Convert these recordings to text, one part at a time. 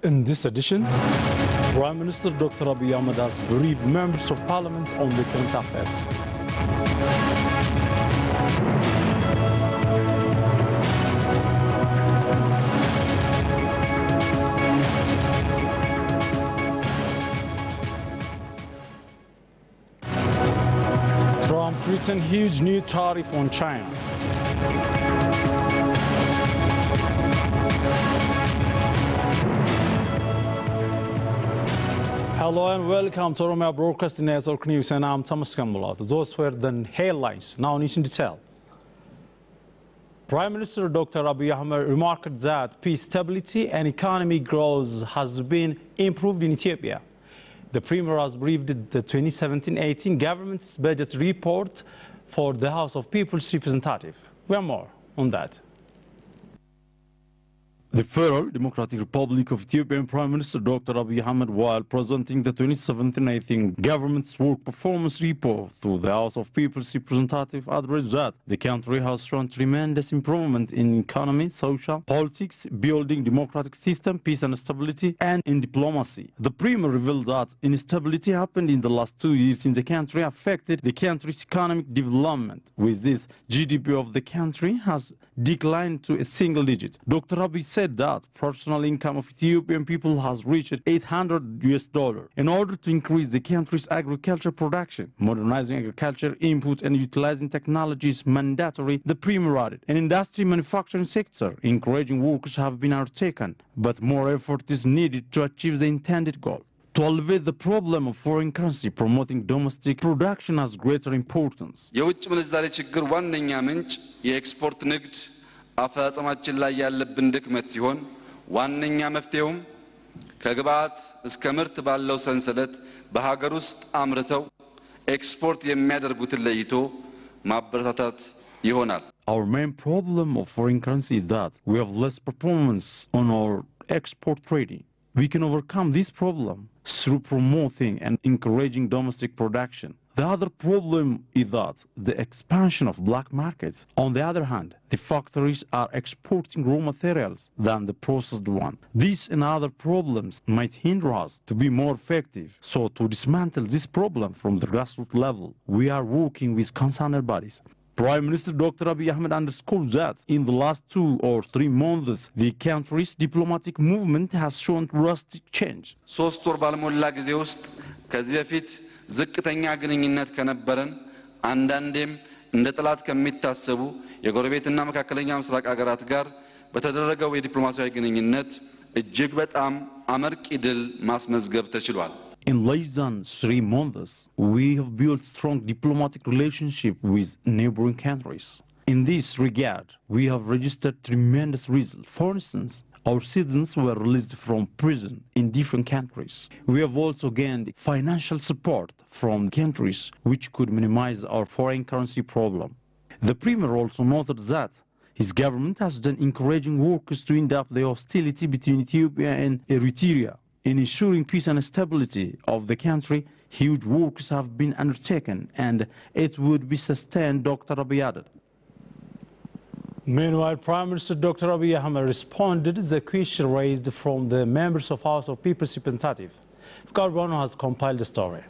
In this edition, Prime Minister Dr. Abiy Ahmed has briefed members of parliament on the current affairs. Trump threatened huge new tariff on China. Hello and welcome to Oromia Broadcasting Network News, and I'm Thomas Kambulat. Those were the headlines. Now news in detail. Prime Minister Dr. Abiy Ahmed remarked that peace, stability and economic growth has been improved in Ethiopia. The Premier has briefed the 2017-18 government's budget report for the House of People's Representatives. We have more on that. The Federal Democratic Republic of Ethiopia and Prime Minister Dr. Abiy Ahmed, while presenting the 2017-18 government's work performance report to the House of People's Representatives, addressed that the country has shown tremendous improvement in economy, social, politics, building democratic system, peace and stability, and in diplomacy. The Premier revealed that instability happened in the last 2 years in the country, affected the country's economic development. With this, GDP of the country has declined to a single digit. Dr. Abiy said that personal income of Ethiopian people has reached $800 in order to increase the country's agriculture production. Modernizing agriculture input and utilizing technology is mandatory, the Premier added. In industry manufacturing sector, encouraging workers have been undertaken, but more effort is needed to achieve the intended goal. To alleviate the problem of foreign currency, promoting domestic production has greater importance. የውጭ ምንዛሬ ችግር ዋነኛ ምንጭ የኤክስፖርት ንግድ አፈጻጸማችን ላይ ያለብን ድክመት ሲሆን ዋነኛ መፍትሄውም ከግብአት እስከ ምርት ባለው ሰንሰለት በሀገር ውስጥ አምርተው ኤክስፖርት የሚያደርጉትን ለይቶ ማበረታታት ይሆናል። Our main problem of foreign currency is that we have less performance on our export trading. We can overcome this problem through promoting and encouraging domestic production. The other problem is that the expansion of black markets. On the other hand, the factories are exporting raw materials than the processed one. These and other problems might hinder us to be more effective. So to dismantle this problem from the grassroots level, we are working with concerned bodies. Prime Minister Dr. Abiy Ahmed underscored that in the last 2 or 3 months, the country's diplomatic movement has shown drastic change. 3 ወር ባልሞላ ጊዜ ውስጥ ከዚህ በፊት ዝቅተኛ ግንኙነት ከነበረን አንዳንዴም እንደ ጠላት ከሚታሰቡ የጎረቤትና መካከለኛ ምስራቅ ሀገራት ጋር በተደረገው የዲፕሎማሲያዊ ግንኙነት እጅግ በጣም አመርቂ ድል ማስመዝገብ ተችሏል። In less than 3 months, we have built strong diplomatic relationship with neighboring countries. In this regard, we have registered tremendous results. For instance, our citizens were released from prison in different countries. We have also gained financial support from countries which could minimize our foreign currency problem. The Premier also noted that his government has done encouraging workers to end up the hostility between Ethiopia and Eritrea. In ensuring peace and stability of the country, huge works have been undertaken and it would be sustained, Dr. Abiy added. Meanwhile, Prime Minister Dr. Abiy Ahmed responded to the question raised from the members of House of People's Representatives. Garbono has compiled the story.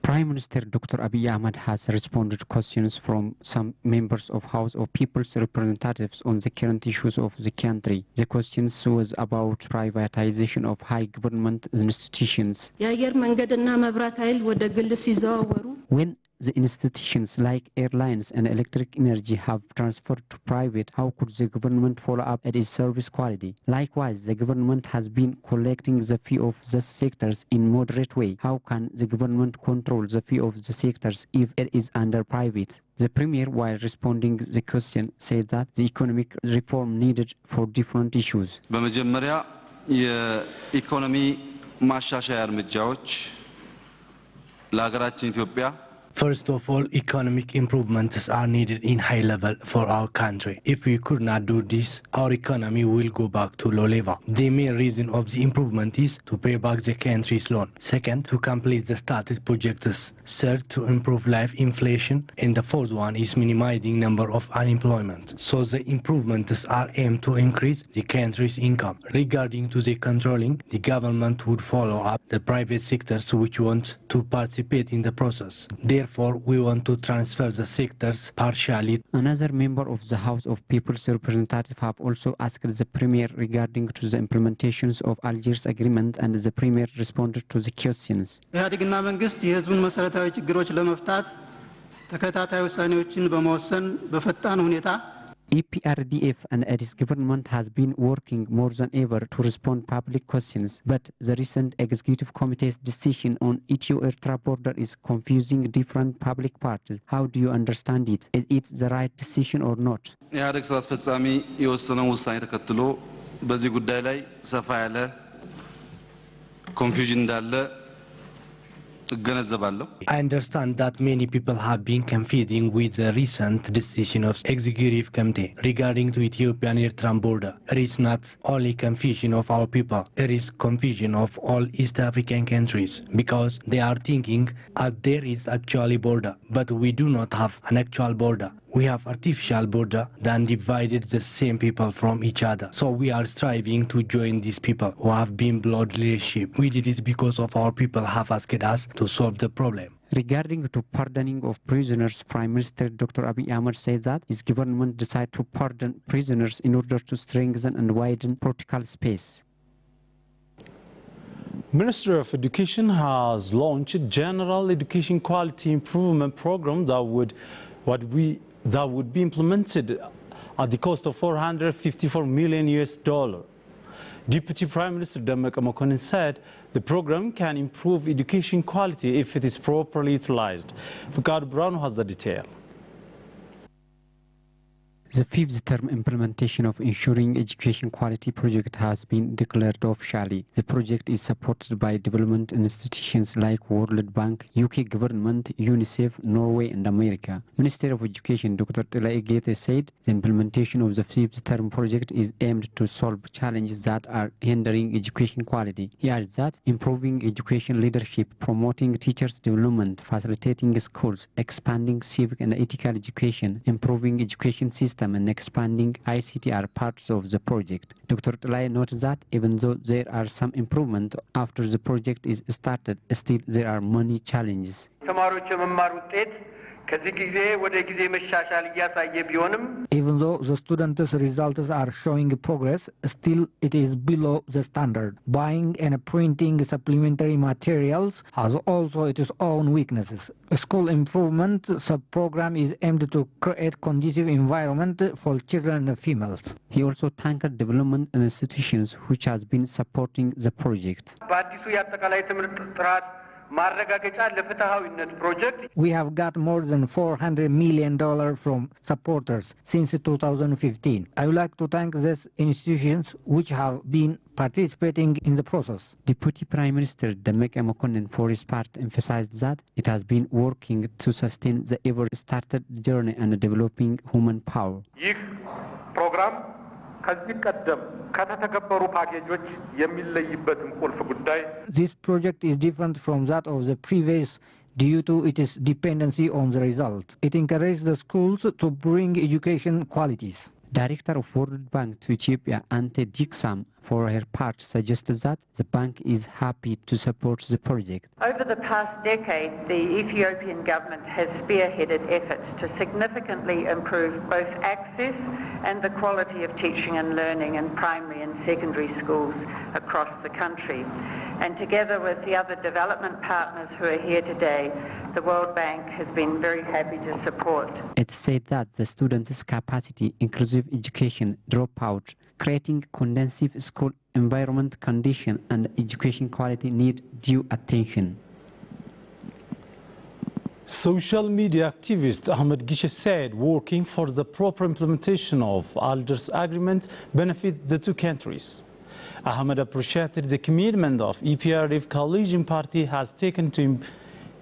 Prime Minister Dr. Abiy Ahmed has responded to questions from some members of House of People's Representatives on the current issues of the country. The questions was about privatization of high government institutions. When the institutions like airlines and electric energy have transferred to private, how could the government follow up at its service quality? Likewise, the government has been collecting the fee of the sectors in moderate way. How can the government control the fee of the sectors if it is under private? The Premier, while responding to the question, said that the economic reform needed for different issues. በመጀመሪያ የኢኮኖሚ ማሻሻያ እርምጃዎች ለሀገራችን ኢትዮጵያ First of all, economic improvements are needed in high level for our country. If we could not do this, our economy will go back to low level. The main reason of the improvement is to pay back the country's loan. Second, to complete the started projects. Third, to improve life inflation. And the fourth one is minimizing number of unemployment. So the improvements are aimed to increase the country's income. Regarding to the controlling, the government would follow up the private sectors which want to participate in the process. Therefore, we want to transfer the sectors partially. Another member of the House of People's Representatives have also asked the Premier regarding to the implementations of Algiers Agreement, and the Premier responded to the questions. ኢህአዴግና መንግስት የህዝቡን መሰረታዊ ችግሮች ለመፍታት ተከታታይ ውሳኔዎችን በመወሰን በፈጣን ሁኔታ EPRDF and its government has been working more than ever to respond public questions, but the recent Executive Committee's decision on Ethiopia border is confusing different public parties. How do you understand it? Is it the right decision or not? ኢህአዴግ ስራ አስፈጻሚ የወሰነውን ውሳኔ ተከትሎ በዚህ ጉዳይ ላይ ሰፋ ያለ ኮንፊውዥን እንዳለ I understand that many people have been confusing with the recent decision of Executive Committee regarding to Ethiopian-Eritrean border. It is not only confusion of our people, it is confusion of all East African countries, because they are thinking that there is actually border, but we do not have an actual border. We have artificial border that divided the same people from each other. So we are striving to join these people who have been blood relationship. We did it because of our people have asked us to solve the problem. Regarding to pardoning of prisoners, Prime Minister Dr. Abiy Ahmed said that his government decided to pardon prisoners in order to strengthen and widen political space. Ministry of Education has launched General Education Quality Improvement Program that would be implemented at the cost of $454 million. Deputy Prime Minister Demeke Mekonnen said the program can improve education quality if it is properly utilized. Fikad Brown has the detail. The fifth term implementation of Ensuring Education Quality project has been declared officially. The project is supported by development institutions like World Bank, UK government, UNICEF, Norway and America. Minister of Education Dr. Tilai Gete said the implementation of the fifth term project is aimed to solve challenges that are hindering education quality. He adds that improving education leadership, promoting teachers' development, facilitating schools, expanding civic and ethical education, improving education system and expanding ICT are parts of the project. Dr. Tilai noted that even though there are some improvement after the project is started, still there are many challenges. Even though the students' results are showing progress, still it is below the standard. Buying and printing supplementary materials has also its own weaknesses. A school improvement sub-program is aimed to create conducive environment for children and females. He also thanked development institutions which has been supporting the project. We have got more than $400 million from supporters since 2015. I would like to thank these institutions which have been participating in the process. Deputy Prime Minister Demeke Mekonnen for his part emphasized that it has been working to sustain the ever-started journey and developing human power. This project is different from that of the previous due to its dependency on the result. It encourages the schools to bring education qualities. Director of World Bank to Ethiopia, Ante Diksam, for her part, suggested that the bank is happy to support the project. Over the past decade, the Ethiopian government has spearheaded efforts to significantly improve both access and the quality of teaching and learning in primary and secondary schools across the country. And together with the other development partners who are here today, the World Bank has been very happy to support. It said that the students' capacity, inclusive education, dropout, creating conducive school environment condition and education quality need due attention. Social media activist Ahmed Gishe said working for the proper implementation of Algiers Agreement benefit the two countries. Ahmed appreciated the commitment of EPRDF coalition party has taken to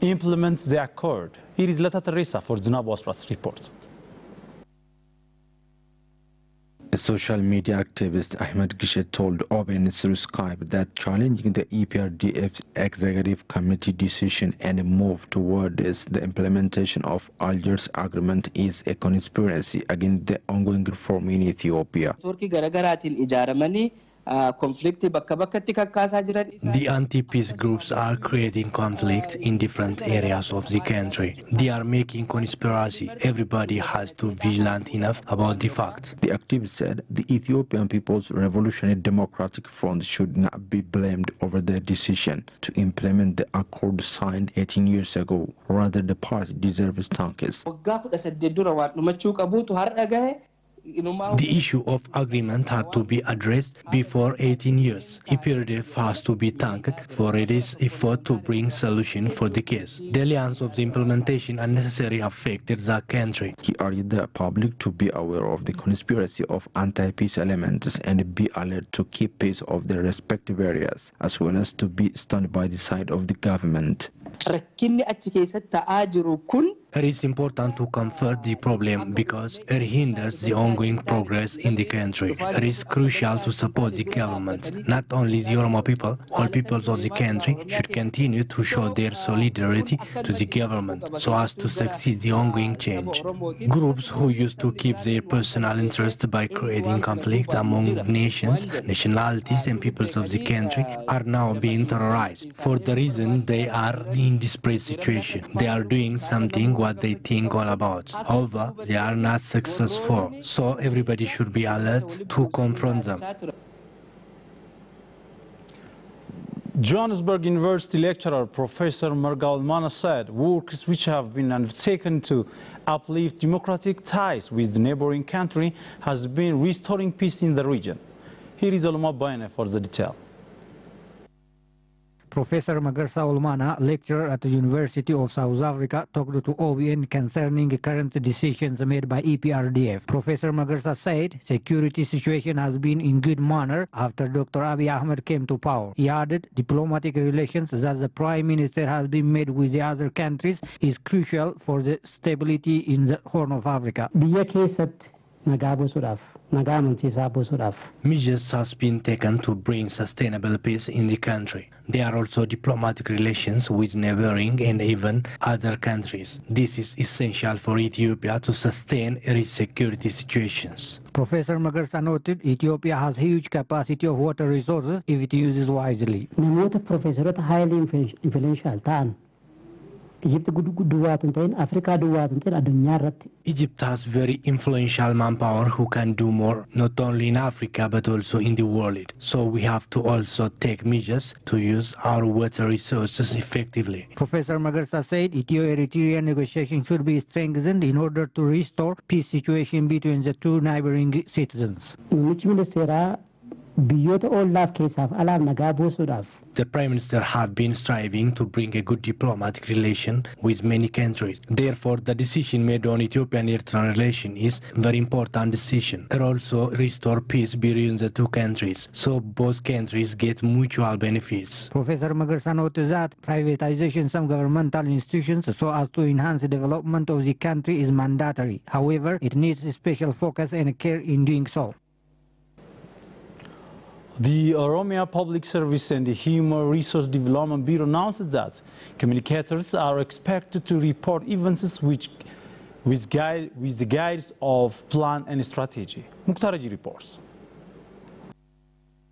implement the accord. Here is Lata Teresa for Zunab Wasrat's report. Social media activist Ahmed Gishet told OBN through Skype that challenging the EPRDF executive committee decision and a move towards the implementation of Algiers agreement is a conspiracy against the ongoing reform in Ethiopia. The anti-peace groups are creating conflict in different areas of the country. They are making conspiracy. Everybody has to be vigilant enough about the facts. The activist said the Ethiopian People's Revolutionary Democratic Front should not be blamed over their decision to implement the accord signed 18 years ago. Rather, the party deserves thanks. The issue of agreement had to be addressed before 18 years. EPRDF has to be thanked for its effort to bring solution for the case. Delays of the implementation unnecessarily affected the country. He urged the public to be aware of the conspiracy of anti-peace elements and be alert to keep pace of their respective areas, as well as to be stand by the side of the government. It is important to comfort the problem because it hinders the ongoing progress in the country. It is crucial to support the government. Not only the Oromo people, all peoples of the country should continue to show their solidarity to the government so as to succeed the ongoing change. Groups who used to keep their personal interest by creating conflict among nations, nationalities and peoples of the country are now being terrorized. For the reason they are in desperate situation. They are doing something what they think all about. However, they are not successful, so everybody should be alert to confront them. Johannesburg University lecturer Professor Marga Olmana said works which have been undertaken to uplift democratic ties with the neighboring country has been restoring peace in the region. Here is Olma Bayane for the detail. Professor Magarsa Olmana, lecturer at the University of South Africa, talked to OBN concerning current decisions made by EPRDF. Professor Magarsa said security situation has been in good manner after Dr. Abiy Ahmed came to power. He added diplomatic relations that the Prime Minister has been made with the other countries is crucial for the stability in the Horn of Africa. Measures has been taken to bring sustainable peace in the country. There are also diplomatic relations with neighboring and even other countries. This is essential for Ethiopia to sustain its security situations. Professor Magarsa noted Ethiopia has huge capacity of water resources if it uses wisely. Highly influential. Egypt has very influential manpower who can do more, not only in Africa but also in the world. So we have to also take measures to use our water resources effectively. Professor Magarsa said Ethio-Eritrean negotiations should be strengthened in order to restore peace situation between the two neighboring citizens. The Prime Minister have been striving to bring a good diplomatic relation with many countries. Therefore, the decision made on Ethiopian-Eritrean relation is a very important decision. It also restore peace between the two countries, so both countries get mutual benefits. Professor Magarsa noted that privatization of some governmental institutions so as to enhance the development of the country is mandatory. However, it needs special focus and care in doing so. The Oromia Public Service and the Human Resource Development Bureau announced that communicators are expected to report events with the guides of plan and strategy. Muktaraji reports.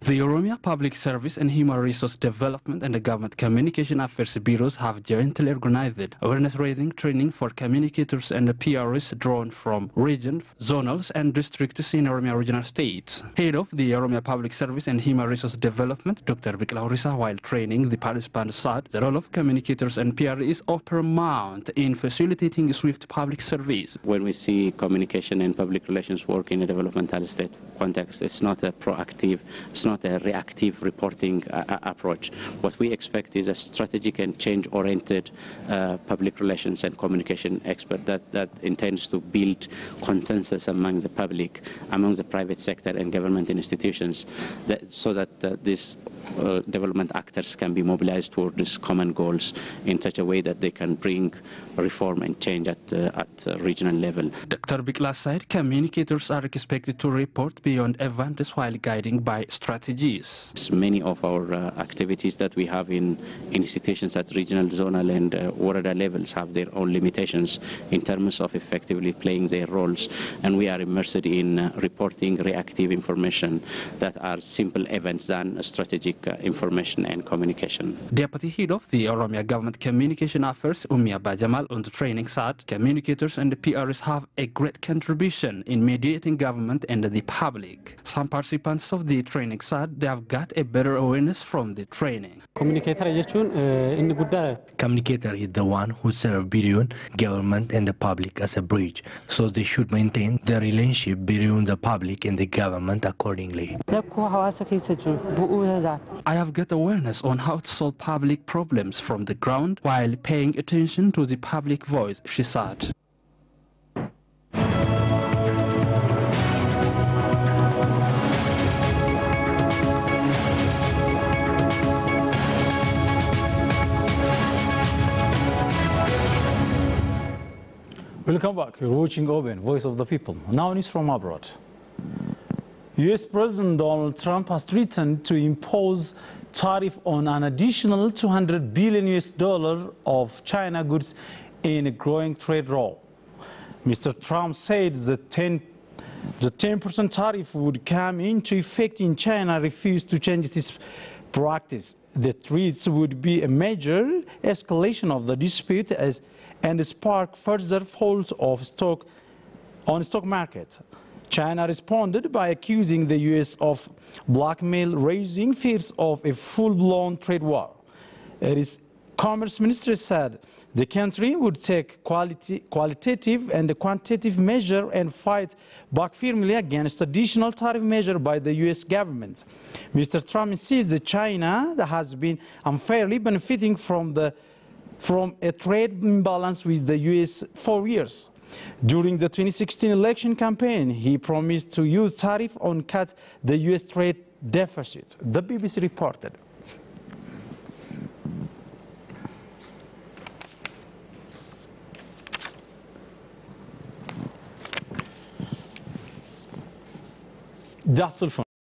The Oromia Public Service and Human Resource Development and the Government Communication Affairs Bureaus have jointly organized awareness-raising training for communicators and the PRs drawn from regions, zonals and districts in Oromia regional states. Head of the Oromia Public Service and Human Resource Development, Dr. Biqila Horisa, while training the participants, said the role of communicators and PR is of paramount in facilitating swift public service. When we see communication and public relations work in a developmental state context, it's not a proactive, it's not not a reactive reporting approach. What we expect is a strategic and change-oriented public relations and communication expert that intends to build consensus among the public, among the private sector and government institutions, so that these development actors can be mobilized toward these common goals in such a way that they can bring reform and change at regional level. Dr. Biqla said communicators are expected to report beyond events while guiding by strategies. Many of our activities that we have in institutions at regional, zonal and Warada levels have their own limitations in terms of effectively playing their roles, and we are immersed in reporting reactive information that are simple events than strategic information and communication. Deputy Head of the Oromia Government Communication Affairs, Umia Bajamal, on the training said communicators and the PRs have a great contribution in mediating government and the public. Some participants of the training said they have got a better awareness from the training. Communicator is the one who serves between government and the public as a bridge, so they should maintain the relationship between the public and the government accordingly. I have got awareness on how to solve public problems from the ground while paying attention to the public voice, she said. Welcome back. You're watching Open, Voice of the People. Now news from abroad. U.S. President Donald Trump has threatened to impose tariff on an additional $200 billion of China goods in a growing trade war. Mr. Trump said the 10% tariff would come into effect if China refused to change its practice. The threats would be a major escalation of the dispute and spark further falls of stock on stock market. China responded by accusing the U.S. of blackmail, raising fears of a full-blown trade war. Its Commerce Minister said the country would take qualitative and quantitative measures and fight back firmly against additional tariff measures by the U.S. government. Mr. Trump insists that China has been unfairly benefiting from a trade imbalance with the U.S. for years. During the 2016 election campaign, he promised to use tariff on cut the U.S. trade deficit. The BBC reported. That's all.